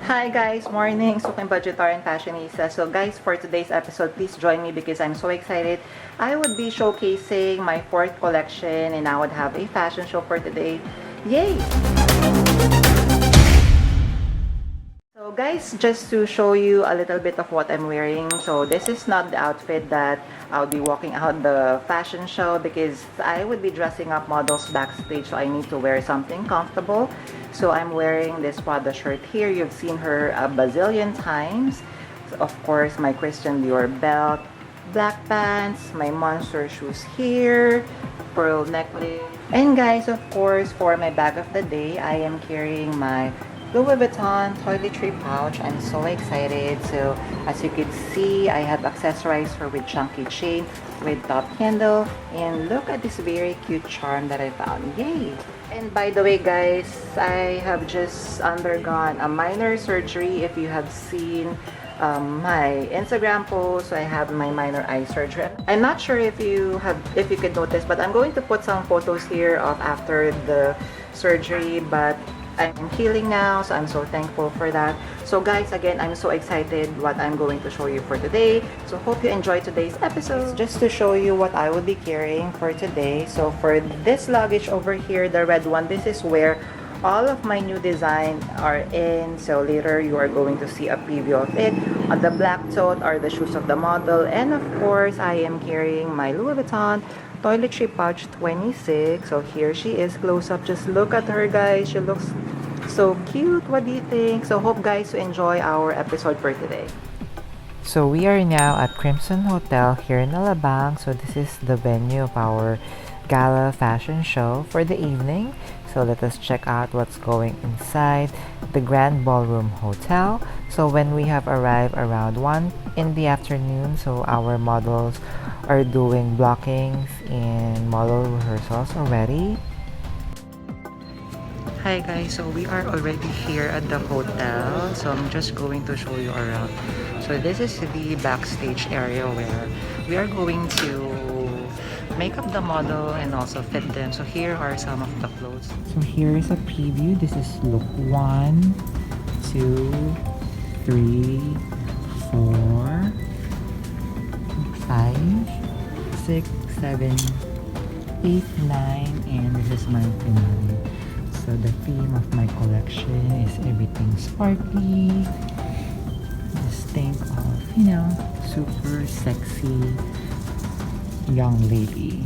Hi guys, morning, Suking Budgetarian Fashionista. So guys, for today's episode, please join me because I'm so excited. I would be showcasing my fourth collection and I would have a fashion show for today. Yay! So guys, just to show you a little bit of what I'm wearing. So this is not the outfit that I'll be walking out the fashion show because I would be dressing up models backstage, so I need to wear something comfortable. So I'm wearing this Prada shirt here. You've seen her a bazillion times. So of course, my Christian Dior belt, black pants, my monster shoes here, pearl necklace. And guys, of course, for my bag of the day, I am carrying my Louis Vuitton Toiletry Pouch. I'm so excited. So as you can see, I have accessorized her with chunky chain with top handle. And look at this very cute charm that I found. Yay! And by the way guys, I have just undergone a minor surgery. If you have seen my Instagram post, I have my minor eye surgery. I'm not sure if you could notice, but I'm going to put some photos here of after the surgery, but I'm healing now, so I'm so thankful for that. So guys, again, I'm so excited what I'm going to show you for today. So hope you enjoy today's episode. Just to show you what I will be carrying for today. So for this luggage over here, the red one, this is where all of my new design are in. So later you are going to see a preview of it. On the black tote are the shoes of the model. And of course, I am carrying my Louis Vuitton Toiletry Pouch 26. So here she is close up. Just look at her guys. She looks so cute. What do you think? So hope guys to enjoy our episode for today. So we are now at Crimson Hotel here in Alabang. So this is the venue of our gala fashion show for the evening. So let us check out what's going inside the Grand Ballroom Hotel. So when we have arrived around 1 in the afternoon, so our models are doing blockings and model rehearsals already. Hi guys, so we are already here at the hotel. So I'm just going to show you around. So this is the backstage area where we are going to make up the model and also fit them. So here are some of the clothes. So here is a preview. This is look 1, 2, 3, 4, 5, 6, 7, 8, 9, and this is my finale. So the theme of my collection is everything sparkly. Just think of, super sexy young lady.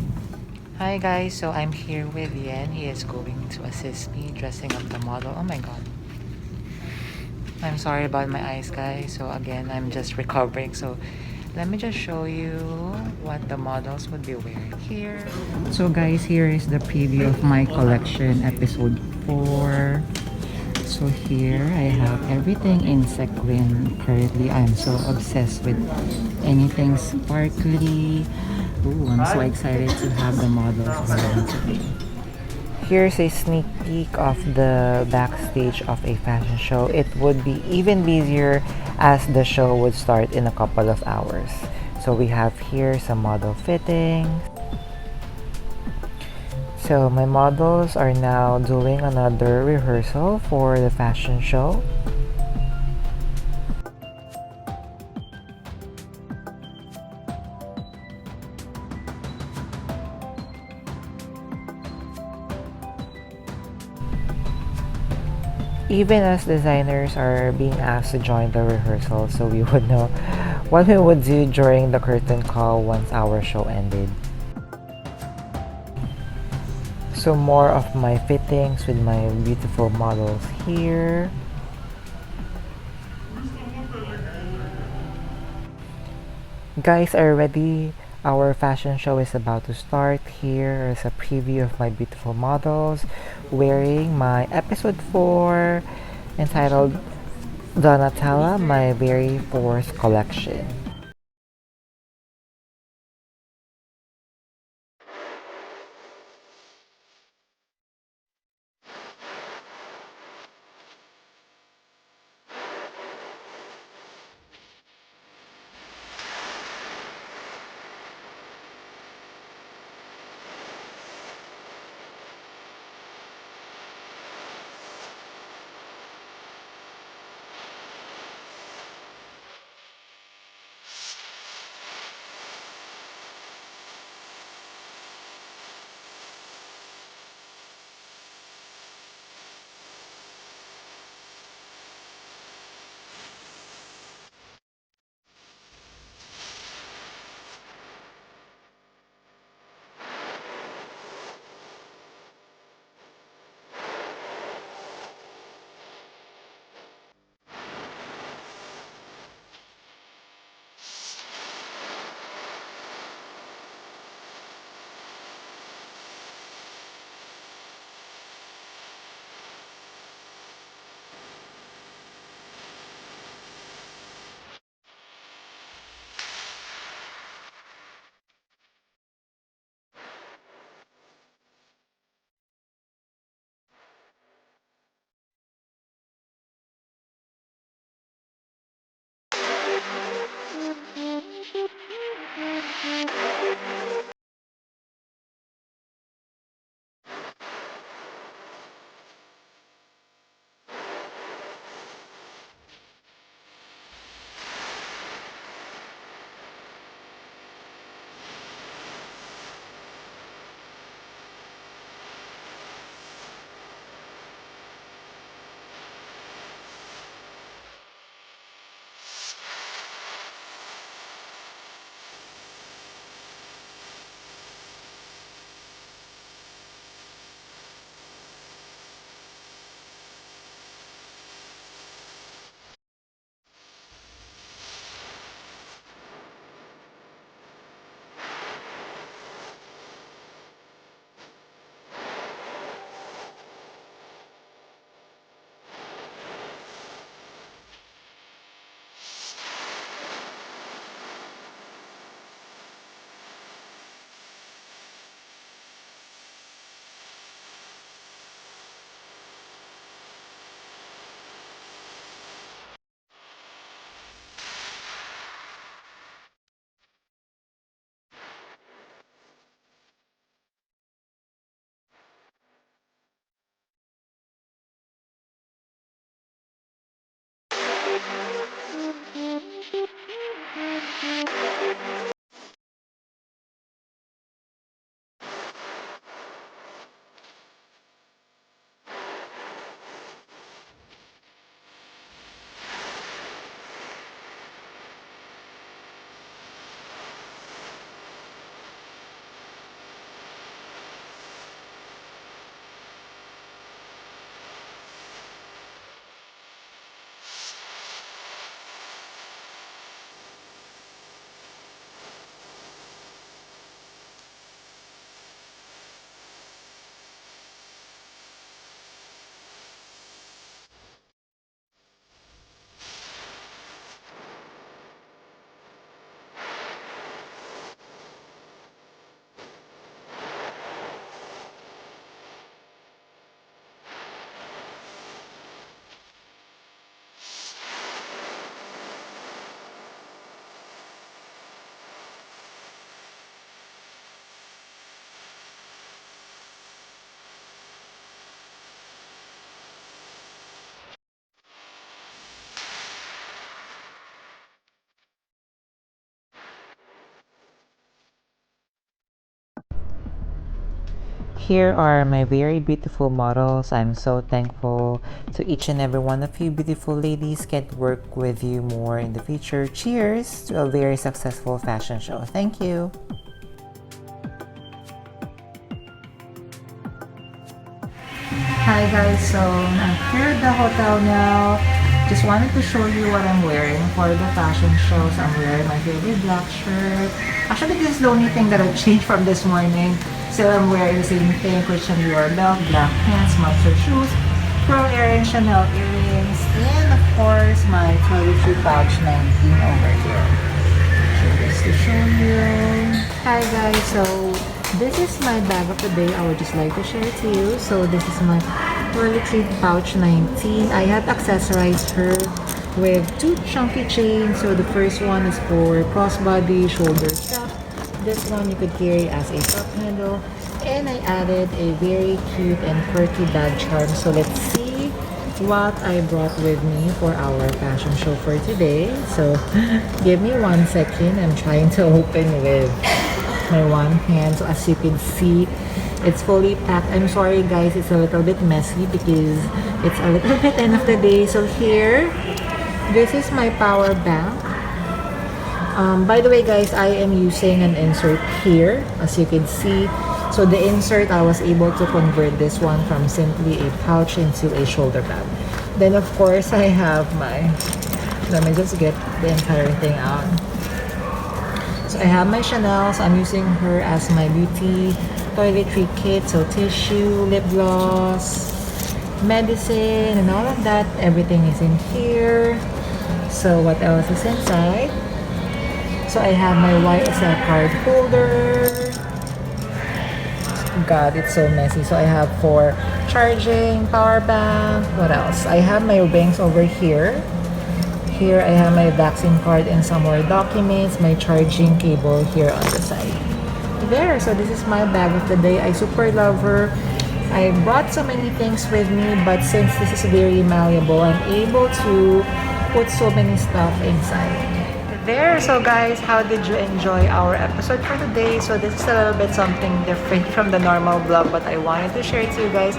Hi guys, so I'm here with Yen. He is going to assist me dressing up the model. Oh my god. I'm sorry about my eyes guys. So again, I'm just recovering. So let me just show you what the models would be wearing here. So guys, here is the preview of my collection episode 4. So here I have everything in sequin. Currently I'm so obsessed with anything sparkly. Ooh, I'm so excited to have the models wearing today. Here's a sneak peek of the backstage of a fashion show. It would be even busier as the show would start in a couple of hours. So we have here some model fittings. So my models are now doing another rehearsal for the fashion show. Even as designers are being asked to join the rehearsal, so we would know what we would do during the curtain call once our show ended. So more of my fittings with my beautiful models here. Guys are ready. Our fashion show is about to start. Here is a preview of my beautiful models wearing my episode 4 entitled Donatella, my very fourth collection. Here are my very beautiful models. I'm so thankful to each and every one of you beautiful ladies. Can't work with you more in the future. Cheers to a very successful fashion show. Thank you. Hi guys, so I'm here at the hotel now. Just wanted to show you what I'm wearing for the fashion show. So I'm wearing my favorite black shirt. Actually, this is the only thing that I've changed from this morning. So I'm wearing the same thing, Christian Dior belt, black pants, monster shoes, pearl earrings, Chanel earrings, and of course my toiletry pouch 19 over here. So just to show you. Hi guys, so this is my bag of the day. I would just like to share it to you. So this is my toiletry pouch 19. I have accessorized her with two chunky chains. So the first one is for crossbody shoulder strap. This one you could carry as a top handle. And I added a very cute and quirky bag charm. So let's see what I brought with me for our fashion show for today. So give me 1 second. I'm trying to open with my one hand. So as you can see, it's fully packed. I'm sorry guys, it's a little bit messy because it's a little bit end of the day. So here, this is my power bank. By the way guys, I am using an insert here, as you can see. So the insert, I was able to convert this one from simply a pouch into a shoulder bag. Then of course I have my, let me just get the entire thing out. So I have my Chanel, so I'm using her as my beauty toiletry kit. So tissue, lip gloss, medicine, and all of that. Everything is in here. So what else is inside? So I have my YSL card holder. God, it's so messy. So I have for charging, power bank. What else? I have my rings over here. Here I have my vaccine card and some more documents, my charging cable here on the side. There, so this is my bag of the day. I super love her. I brought so many things with me, but since this is very malleable, I'm able to put so many stuff inside. There, so guys, how did you enjoy our episode for today? So this is a little bit something different from the normal vlog, but I wanted to share to you guys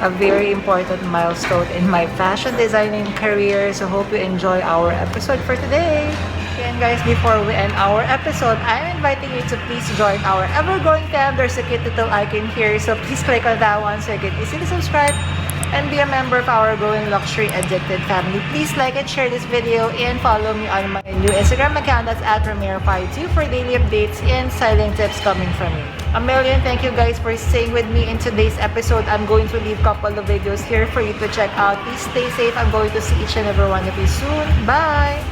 a very important milestone in my fashion designing career. So hope you enjoy our episode for today. And guys, before we end our episode, I'm inviting you to please join our ever-growing fam. There's a cute little icon here, so please click on that one so you can easily subscribe and be a member of our growing luxury addicted family. Please like and share this video and follow me on my new Instagram account, that's at Ramiro52, for daily updates and styling tips coming from me. A million thank you guys for staying with me in today's episode. I'm going to leave a couple of videos here for you to check out. Please stay safe. I'm going to see each and every one of you soon. Bye!